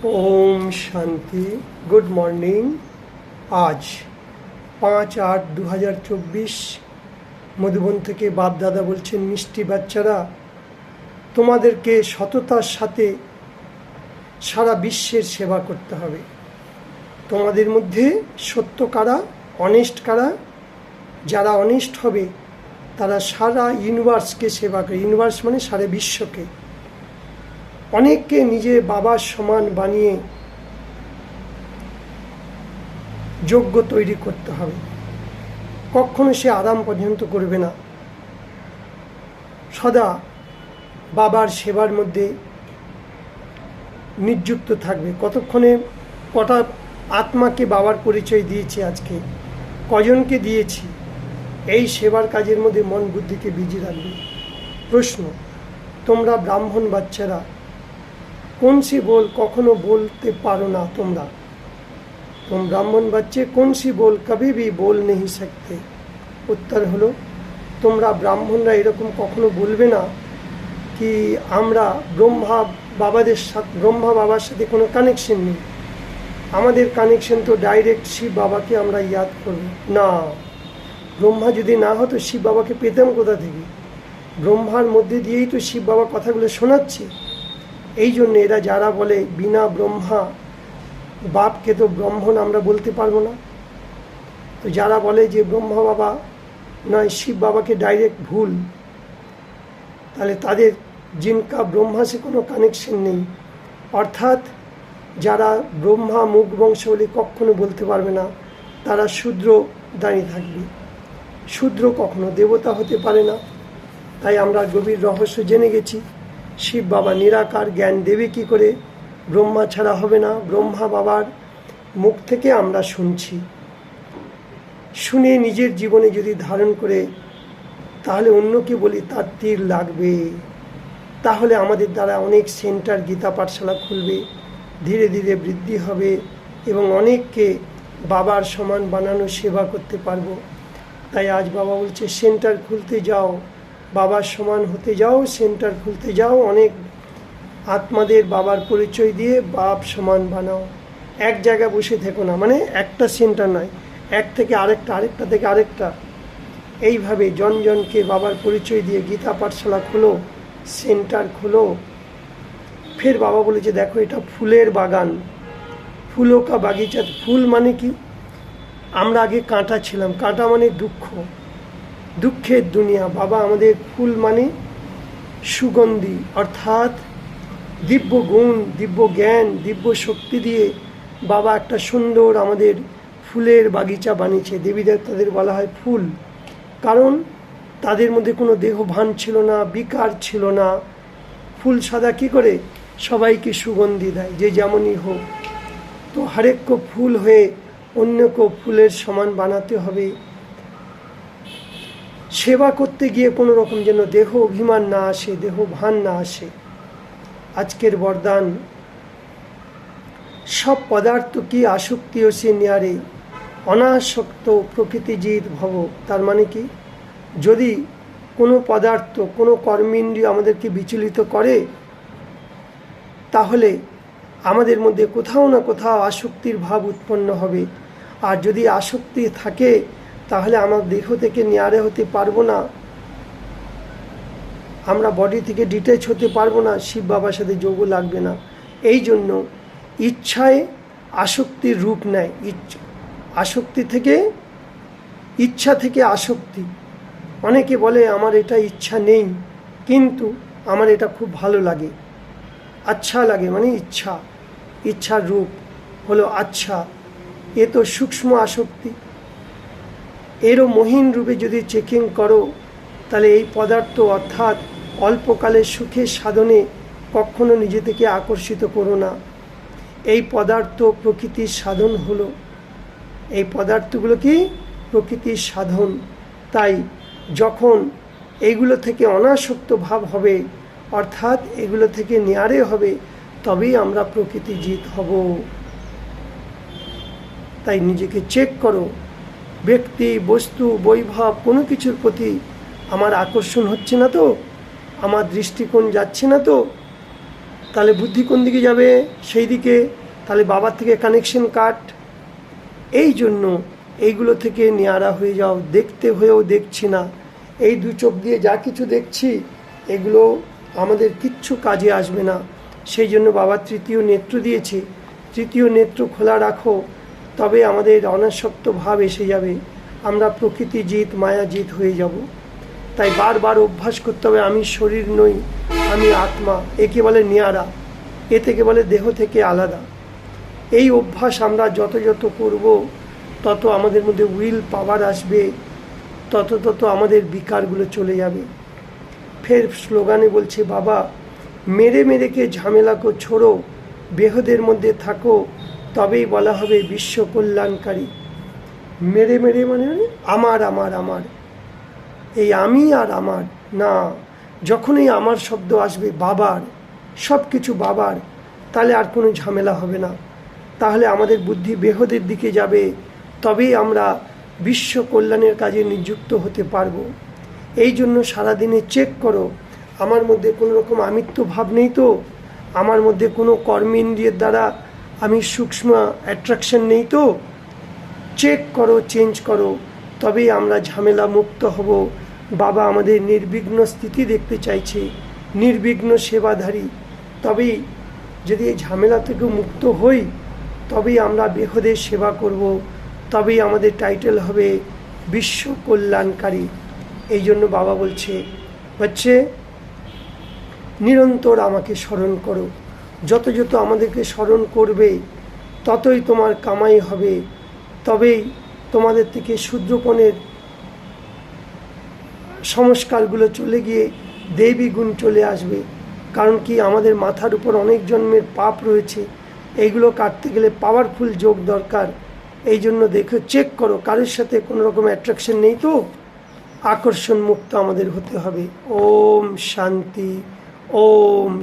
Om Shanti. Good morning. आज 5/8/2024 মধুবন থেকে বাপ দাদা বলছেন, মিষ্টি বাচ্চারা, তোমাদেরকে সততার সাথে সারা বিশ্বের সেবা করতে হবে। তোমাদের মধ্যে সত্য কারা, অনেস্ট কারা? যারা অনেস্ট হবে তারা সারা ইউনিভার্সকে সেবা করে। ইউনিভার্স মানে সারা বিশ্বকে। অনেককে নিজের বাবার সমান বানিয়ে যোগ্য তৈরি করতে হবে। কখনো সে আরাম পর্যন্ত করবে না, সদা বাবার সেবার মধ্যে নিযুক্ত থাকবে। কতক্ষণে কটা আত্মাকে বাবার পরিচয় দিয়েছি, আজকে কজনকে দিয়েছি, এই সেবার কাজের মধ্যে মন বুদ্ধিকে বিজি রাখবে। প্রশ্ন, তোমরা ব্রাহ্মণ বাচ্চারা कौन सी बोल कखनो बोलते पारो ना। तुम ब्राह्मण बच्चे कौन सी बोल कभी भी बोल नहीं सकते। उत्तर हलो, তোমরা ব্রাহ্মণরা এরকম কখনো বলবে না কি আমরা ব্রহ্মা বাবার সাথে কোনো কানেকশন নেই, আমাদের কানেকশন তো ডাইরেক্ট শিব বাবাকে আমরা ইয়াদ করব না। ব্রহ্মা যদি না হতো শিব বাবাকে পেতাম কোথা থেকে? ব্রহ্মার মধ্যে দিয়েই তো শিব বাবা কথাগুলো শোনাচ্ছে। এই জন্য এরা যারা বলে বিনা ব্রহ্মা বাপকে তো ব্রাহ্মণ আমরা বলতে পারবো না, তো যারা বলে যে ব্রহ্মা বাবা নয় শিব বাবাকে ডাইরেক্ট ভুল, তাহলে তাদের জিনকা ব্রহ্মা সে কোনো কানেকশন নেই। অর্থাৎ যারা ব্রহ্মা মুখ বংশ বলে কখনো বলতে পারবে না, তারা শূদ্র দাঁড়িয়ে থাকবে। শূদ্র কখনো দেবতা হতে পারে না। তাই আমরা গভীর রহস্য জেনে গেছি, শিব বাবা নিরাকার, জ্ঞান দেবে কী করে? ব্রহ্মা ছাড়া হবে না। ব্রহ্মা বাবার মুখ থেকে আমরা শুনছি, শুনে নিজের জীবনে যদি ধারণ করে তাহলে অন্যকে বলি তার তীর লাগবে। তাহলে আমাদের দ্বারা অনেক সেন্টার গীতা পাঠশালা খুলবে, ধীরে ধীরে বৃদ্ধি হবে এবং অনেককে বাবার সমান বানানো সেবা করতে পারবো। তাই আজ বাবা বলছে সেন্টার খুলতে যাও, বাবার সমান হতে যাও, সেন্টার খুলতে যাও, অনেক আত্মাদের বাবার পরিচয় দিয়ে বাপ সমান বানাও। এক জায়গায় বসে থেকো না, মানে একটা সেন্টার নয়, এক থেকে আরেকটা, আরেকটা থেকে আরেকটা, এইভাবে জনজনকে বাবার পরিচয় দিয়ে গীতা পাঠশালা খোলো, সেন্টার খোলো। ফের বাবা বলেছে দেখো এটা ফুলের বাগান, ফুলো কা বাগিচা। ফুল মানে কি? আমরা আগে কাঁটা ছিলাম, কাঁটা মানে দুঃখ, দুঃখের দুনিয়া। বাবা আমাদের ফুল মানে সুগন্ধি, অর্থাৎ দিব্য গুণ, দিব্য জ্ঞান, দিব্য শক্তি দিয়ে বাবা একটা সুন্দর আমাদের ফুলের বাগিচা বানিয়েছে। দেবী দেবতাদের বলা হয় ফুল, কারণ তাদের মধ্যে কোনো দেহভান ছিল না, বিকার ছিল না। ফুল সাদা কী করে? সবাইকে সুগন্ধি দেয়, যে যেমনই হোক। তো হরেক ফুল হয়ে অন্যকে ফুলের সমান বানাতে হবে। সেবা করতে গিয়ে কোনো রকম যেন দেহ অভিমান না আসে, দেহ ভান না আসে। আজকের বরদান, সব পদার্থ কি আসক্তি ও সে নিয়ারে অনাসক্ত প্রকৃতিজিৎ ভব। তার মানে কি? যদি কোনো পদার্থ, কোনো কর্মেন্দ্রিয় আমাদেরকে বিচলিত করে, তাহলে আমাদের মধ্যে কোথাও না কোথাও আসক্তির ভাব উৎপন্ন হবে। আর যদি আসক্তি থাকে তাহলে আমার দেহ থেকে নিয়ারে হতে পারবো না, আমরা বডি থেকে ডিটেচ হতে পারবো না, শিব বাবার সাথে যোগ লাগবে না। এই জন্য ইচ্ছায় আসক্তির রূপ নেয়। আসক্তি থেকে, ইচ্ছা থেকে আসক্তি। অনেকে বলে আমার এটা ইচ্ছা নেই, কিন্তু আমার এটা খুব ভালো লাগে। আচ্ছা লাগে মানে ইচ্ছা, ইচ্ছার রূপ হলো আচ্ছা। এ তো সূক্ষ্ম আসক্তি। এরও মহিন রূপে যদি চেকিং করো, তাহলে এই পদার্থ অর্থাৎ অল্পকালের সুখের সাধনে কখনো নিজে থেকে আকর্ষিত করো না। এই পদার্থ প্রকৃতির সাধন হলো, এই পদার্থগুলো কি প্রকৃতির সাধন। তাই যখন এইগুলো থেকে অনাসক্ত ভাব হবে, অর্থাৎ এগুলো থেকে নিয়ারে হবে, তবেই আমরা প্রকৃতিজিৎ হব। তাই নিজেকে চেক করো, ব্যক্তি, বস্তু, বৈভব কোনো কিছুর প্রতি আমার আকর্ষণ হচ্ছে না তো, আমার দৃষ্টিকোণ যাচ্ছে না তো, তাহলে বুদ্ধি কোন দিকে যাবে? সেই দিকে। তাহলে বাবার থেকে কানেকশন কাট। এই জন্য এইগুলো থেকে নেয়ারা হয়ে যাও। দেখতে হয়েও দেখছি না, এই দু চোখ দিয়ে যা কিছু দেখছি এগুলো আমাদের কিচ্ছু কাজে আসবে না। সেই জন্য বাবা তৃতীয় নেত্র দিয়েছে। তৃতীয় নেত্র খোলা রাখো, তবে আমাদের অনাসক্ত ভাব এসে যাবে, আমরা প্রকৃতি জিত মায়া জিত হয়ে যাব। তাই বারবার অভ্যাস করতে হবে, আমি শরীর নই, আমি আত্মা। একে বলে নেয়ারা, এ থেকে বলে দেহ থেকে আলাদা। এই অভ্যাস আমরা যত যত করব তত আমাদের মধ্যে উইল পাওয়ার আসবে, তত তত আমাদের বিকারগুলো চলে যাবে। ফের স্লোগানে বলছে বাবা, মেরে মেরে কে ঝামেলা কো ছোড়ো, বেহদের মধ্যে থাকো, তবেই বলা হবে বিশ্ব কল্যাণকারী। মেরে মেরে মানে আমার আমার আমার, এই আমি আর আমার না। যখনই আমার শব্দ আসবে বাবার, সব কিছু বাবার, তাহলে আর কোনো ঝামেলা হবে না। তাহলে আমাদের বুদ্ধি বেহদের দিকে যাবে, তবেই আমরা বিশ্ব কল্যাণের কাজে নিযুক্ত হতে পারবো। এই জন্য সারাদিনে চেক করো, আমার মধ্যে কোনো রকম আমিত্ব ভাব নেই তো, আমার মধ্যে কোনো কর্মেন্দ্রিয়ের দ্বারা আমি সূক্ষ্ম অ্যাট্রাকশন নেই তো। চেক করো, চেঞ্জ করো, তবেই আমরা ঝামেলা মুক্ত হব। বাবা আমাদের নির্বিঘ্ন স্থিতি দেখতে চাইছে, নির্বিঘ্ন সেবাধারী। তবেই যদি এই ঝামেলা থেকে মুক্ত হই, তবেই আমরা বেহদের সেবা করব, তবেই আমাদের টাইটেল হবে বিশ্ব কল্যাণকারী। এই জন্য বাবা বলছে, বাচ্চে নিরন্তর আমাকে স্মরণ করো। যত যত আমাদেরকে স্মরণ করবে ততই তোমার কামাই হবে, তবেই তোমাদের থেকে শূদ্রপণের সংস্কারগুলো চলে গিয়ে দেবী গুণ চলে আসবে। কারণ কি, আমাদের মাথার উপর অনেক জন্মের পাপ রয়েছে, এইগুলো কাটতে গেলে পাওয়ারফুল যোগ দরকার। এই জন্য দেখো, চেক করো কারোর সাথে কোনো রকম অ্যাট্রাকশন নেই তো। আকর্ষণ মুক্ত আমাদের হতে হবে। ওম শান্তি, ওম